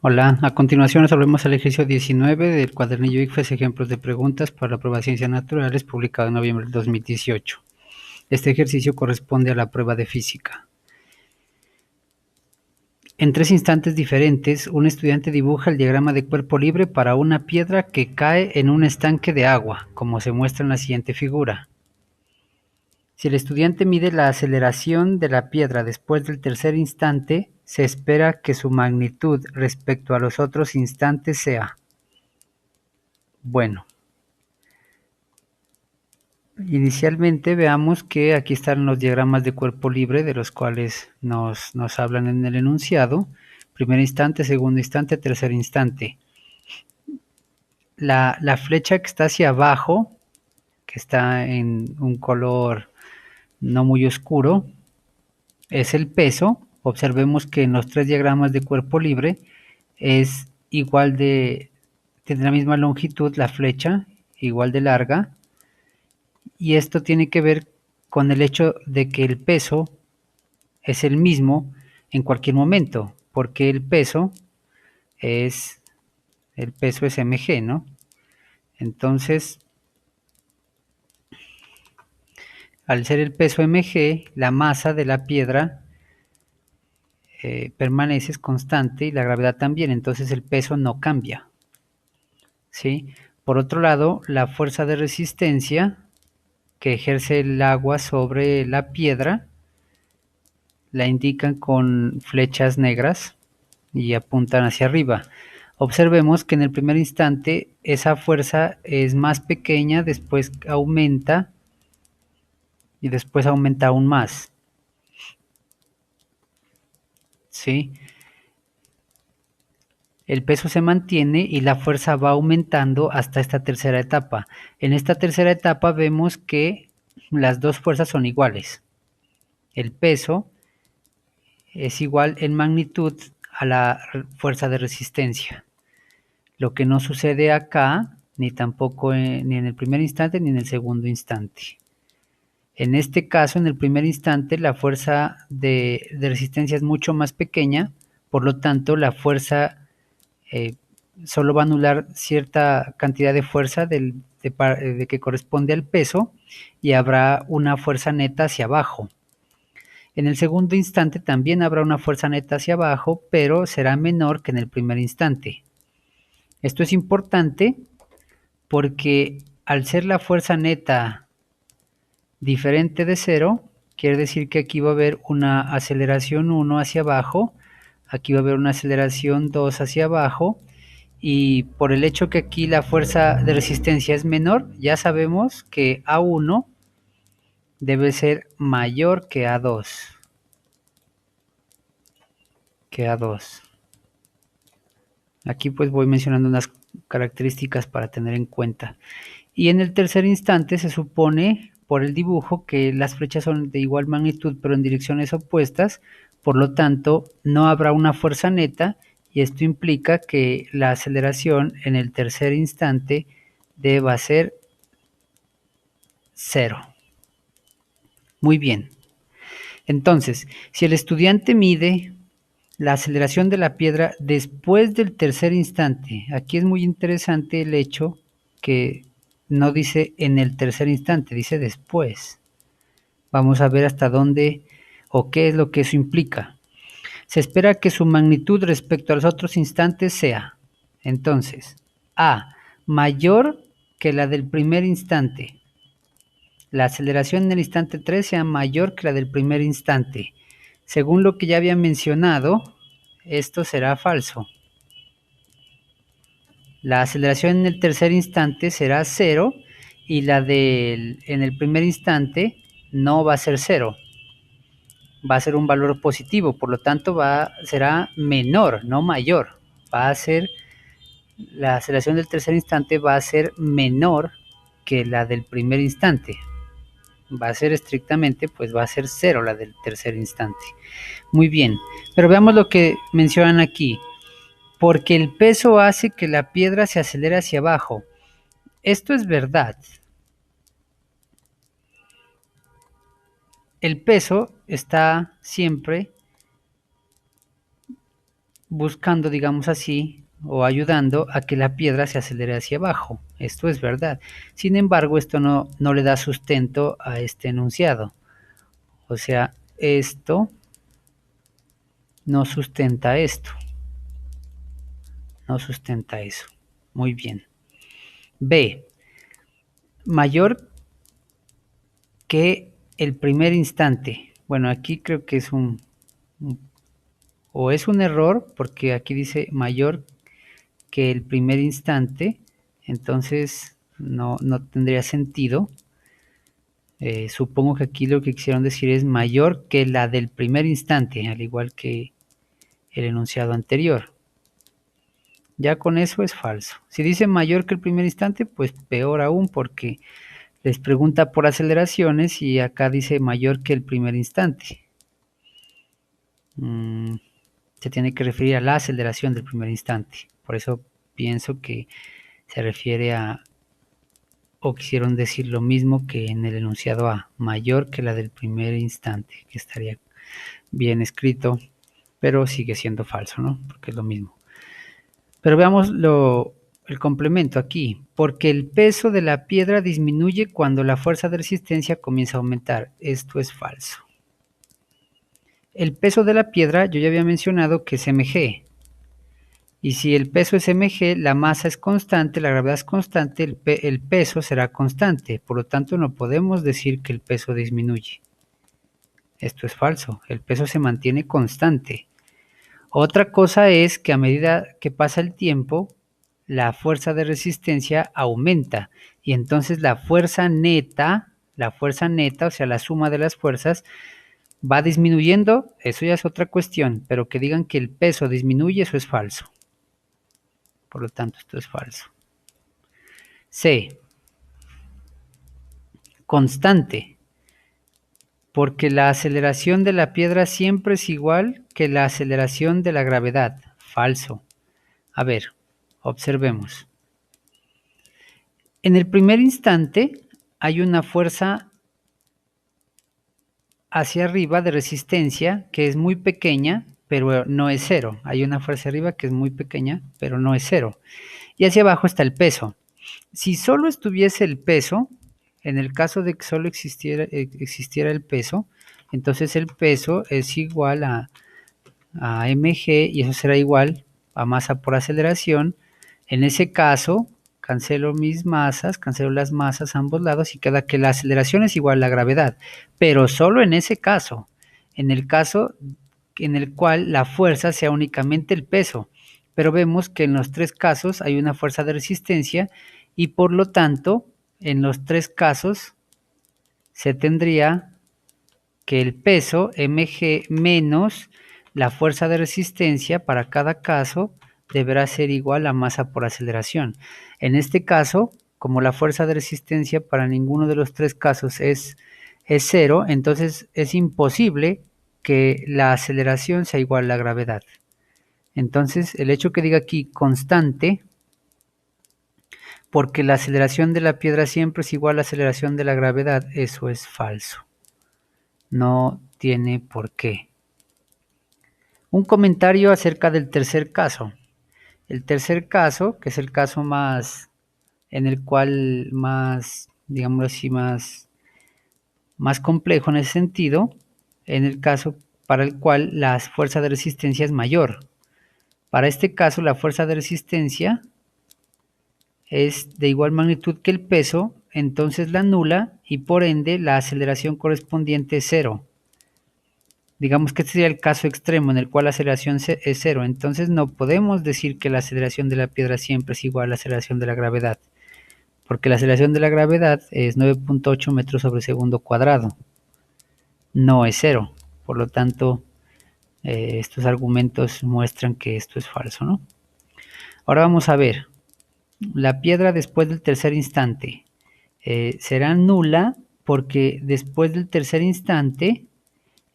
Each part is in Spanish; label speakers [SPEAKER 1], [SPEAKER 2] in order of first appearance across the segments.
[SPEAKER 1] Hola, a continuación resolvemos el ejercicio 19 del cuadernillo ICFES Ejemplos de preguntas para la prueba de Ciencias Naturales, publicado en noviembre del 2018. Este ejercicio corresponde a la prueba de física. En 3 instantes diferentes, un estudiante dibuja el diagrama de cuerpo libre para una piedra que cae en un estanque de agua, como se muestra en la siguiente figura. Si el estudiante mide la aceleración de la piedra después del tercer instante, se espera que su magnitud respecto a los otros instantes sea. Bueno, inicialmente veamos que aquí están los diagramas de cuerpo libre de los cuales nos hablan en el enunciado. Primer instante, segundo instante, tercer instante. La flecha que está hacia abajo, que está en un color no muy oscuro, es el peso. Observemos que en los 3 diagramas de cuerpo libre es igual de, tiene la misma longitud la flecha, igual de larga, y esto tiene que ver con el hecho de que el peso es el mismo en cualquier momento, porque es, el peso es mg, ¿no? Entonces, al ser el peso mg, la masa de la piedra permanece, es constante, y la gravedad también, entonces el peso no cambia, ¿sí? Por otro lado, la fuerza de resistencia que ejerce el agua sobre la piedra la indican con flechas negras y apuntan hacia arriba. Observemos que en el primer instante esa fuerza es más pequeña, después aumenta y después aumenta aún más, ¿sí? El peso se mantiene y la fuerza va aumentando hasta esta tercera etapa. En esta tercera etapa vemos que las dos fuerzas son iguales. El peso es igual en magnitud a la fuerza de resistencia. Lo que no sucede acá, ni tampoco ni en el primer instante ni en el segundo instante. En este caso, en el primer instante, la fuerza de resistencia es mucho más pequeña, por lo tanto, la fuerza eh, solo va a anular cierta cantidad de fuerza de que corresponde al peso y habrá una fuerza neta hacia abajo. En el segundo instante también habrá una fuerza neta hacia abajo, pero será menor que en el primer instante. Esto es importante porque al ser la fuerza neta diferente de cero, quiere decir que aquí va a haber una aceleración 1 hacia abajo, aquí va a haber una aceleración 2 hacia abajo, y por el hecho que aquí la fuerza de resistencia es menor, ya sabemos que A1 debe ser mayor que A2. Aquí pues voy mencionando unas características para tener en cuenta. Y en el tercer instante se supone por el dibujo que las flechas son de igual magnitud pero en direcciones opuestas, por lo tanto no habrá una fuerza neta y esto implica que la aceleración en el tercer instante deba ser cero. Muy bien. Entonces, si el estudiante mide la aceleración de la piedra después del tercer instante, aquí es muy interesante el hecho que no dice en el tercer instante, dice después. Vamos a ver hasta dónde o qué es lo que eso implica. Se espera que su magnitud respecto a los otros instantes sea, entonces, A, mayor que la del primer instante. La aceleración en el instante 3 sea mayor que la del primer instante. Según lo que ya había mencionado, esto será falso. La aceleración en el tercer instante será 0 y la en el primer instante no va a ser 0. Va a ser un valor positivo, por lo tanto será menor, no mayor. Va a ser, la aceleración del tercer instante va a ser menor que la del primer instante. Va a ser estrictamente, pues va a ser 0 la del tercer instante. Muy bien, pero veamos lo que mencionan aquí. Porque el peso hace que la piedra se acelere hacia abajo. Esto es verdad. El peso está siempre buscando, digamos así, o ayudando a que la piedra se acelere hacia abajo. Esto es verdad. Sin embargo, esto no le da sustento a este enunciado. O sea, esto no sustenta esto. No sustenta eso. Muy bien. B. Mayor que el primer instante. Bueno, aquí creo que es o es un error, porque aquí dice mayor que el primer instante, entonces no tendría sentido. Supongo que aquí lo que quisieron decir es mayor que la del primer instante, al igual que el enunciado anterior. Ya con eso es falso. Si dice mayor que el primer instante, pues peor aún, porque les pregunta por aceleraciones y acá dice mayor que el primer instante. Se tiene que referir a la aceleración del primer instante. Por eso pienso que se refiere a, o quisieron decir lo mismo que en el enunciado A, mayor que la del primer instante, que estaría bien escrito, pero sigue siendo falso, ¿no? Porque es lo mismo. Pero veamos el complemento aquí, porque el peso de la piedra disminuye cuando la fuerza de resistencia comienza a aumentar. Esto es falso. El peso de la piedra, yo ya había mencionado que es mg, y si el peso es mg, la masa es constante, la gravedad es constante, el peso será constante, por lo tanto no podemos decir que el peso disminuye. Esto es falso, el peso se mantiene constante. Otra cosa es que a medida que pasa el tiempo, la fuerza de resistencia aumenta y entonces la fuerza neta, o sea, la suma de las fuerzas, va disminuyendo. Eso ya es otra cuestión, pero que digan que el peso disminuye, eso es falso. Por lo tanto, esto es falso. C. Constante, porque la aceleración de la piedra siempre es igual que la aceleración de la gravedad. Falso. A ver, observemos. En el primer instante hay una fuerza hacia arriba de resistencia que es muy pequeña, pero no es cero. Hay una fuerza arriba que es muy pequeña, pero no es cero. Y hacia abajo está el peso. Si solo estuviese el peso, en el caso de que solo existiera el peso, entonces el peso es igual a mg y eso será igual a masa por aceleración. En ese caso, cancelo mis masas, cancelo las masas a ambos lados y queda que la aceleración es igual a la gravedad, pero solo en ese caso, en el caso en el cual la fuerza sea únicamente el peso. Pero vemos que en los tres casos hay una fuerza de resistencia y por lo tanto, en los tres casos se tendría que el peso mg menos la fuerza de resistencia para cada caso deberá ser igual a masa por aceleración. En este caso, como la fuerza de resistencia para ninguno de los tres casos es cero, entonces es imposible que la aceleración sea igual a la gravedad. Entonces, el hecho que diga aquí constante, porque la aceleración de la piedra siempre es igual a la aceleración de la gravedad, eso es falso. No tiene por qué. Un comentario acerca del tercer caso. El tercer caso, que es el caso más, en el cual más, digamos así, más complejo en ese sentido, en el caso para el cual la fuerza de resistencia es mayor. Para este caso, la fuerza de resistencia es de igual magnitud que el peso, entonces la anula y por ende la aceleración correspondiente es cero. Digamos que este sería el caso extremo en el cual la aceleración es cero, entonces no podemos decir que la aceleración de la piedra siempre es igual a la aceleración de la gravedad, porque la aceleración de la gravedad es 9.8 metros sobre segundo cuadrado, no es cero, por lo tanto estos argumentos muestran que esto es falso, ¿no? Ahora vamos a ver, la piedra después del tercer instante será nula porque después del tercer instante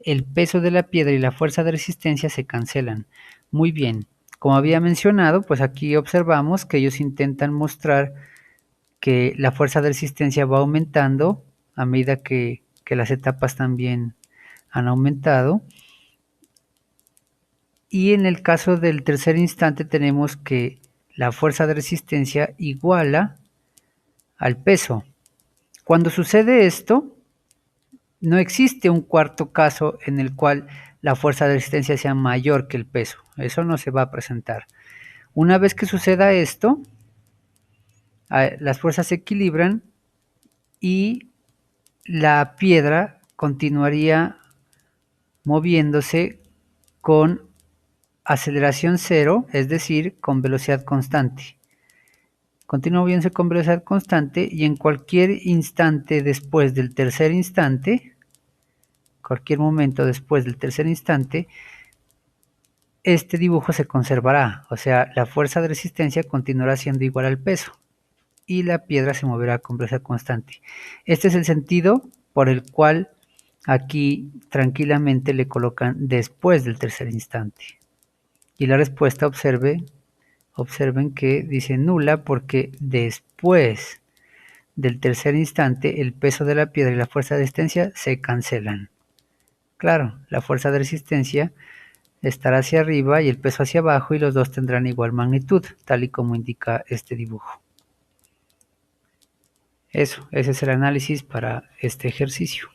[SPEAKER 1] el peso de la piedra y la fuerza de resistencia se cancelan. Muy bien, como había mencionado, pues aquí observamos que ellos intentan mostrar que la fuerza de resistencia va aumentando a medida que las etapas también han aumentado. Y en el caso del tercer instante tenemos que la fuerza de resistencia iguala al peso. Cuando sucede esto, no existe un cuarto caso en el cual la fuerza de resistencia sea mayor que el peso. Eso no se va a presentar. Una vez que suceda esto, las fuerzas se equilibran y la piedra continuaría moviéndose con aceleración cero, es decir, con velocidad constante. Continúa moviéndose con velocidad constante y en cualquier instante después del tercer instante, cualquier momento después del tercer instante, este dibujo se conservará, o sea, la fuerza de resistencia continuará siendo igual al peso y la piedra se moverá con velocidad constante. Este es el sentido por el cual aquí tranquilamente le colocan después del tercer instante. Y la respuesta, observen que dice nula porque después del tercer instante el peso de la piedra y la fuerza de resistencia se cancelan. Claro, la fuerza de resistencia estará hacia arriba y el peso hacia abajo y los dos tendrán igual magnitud, tal y como indica este dibujo. Eso, ese es el análisis para este ejercicio.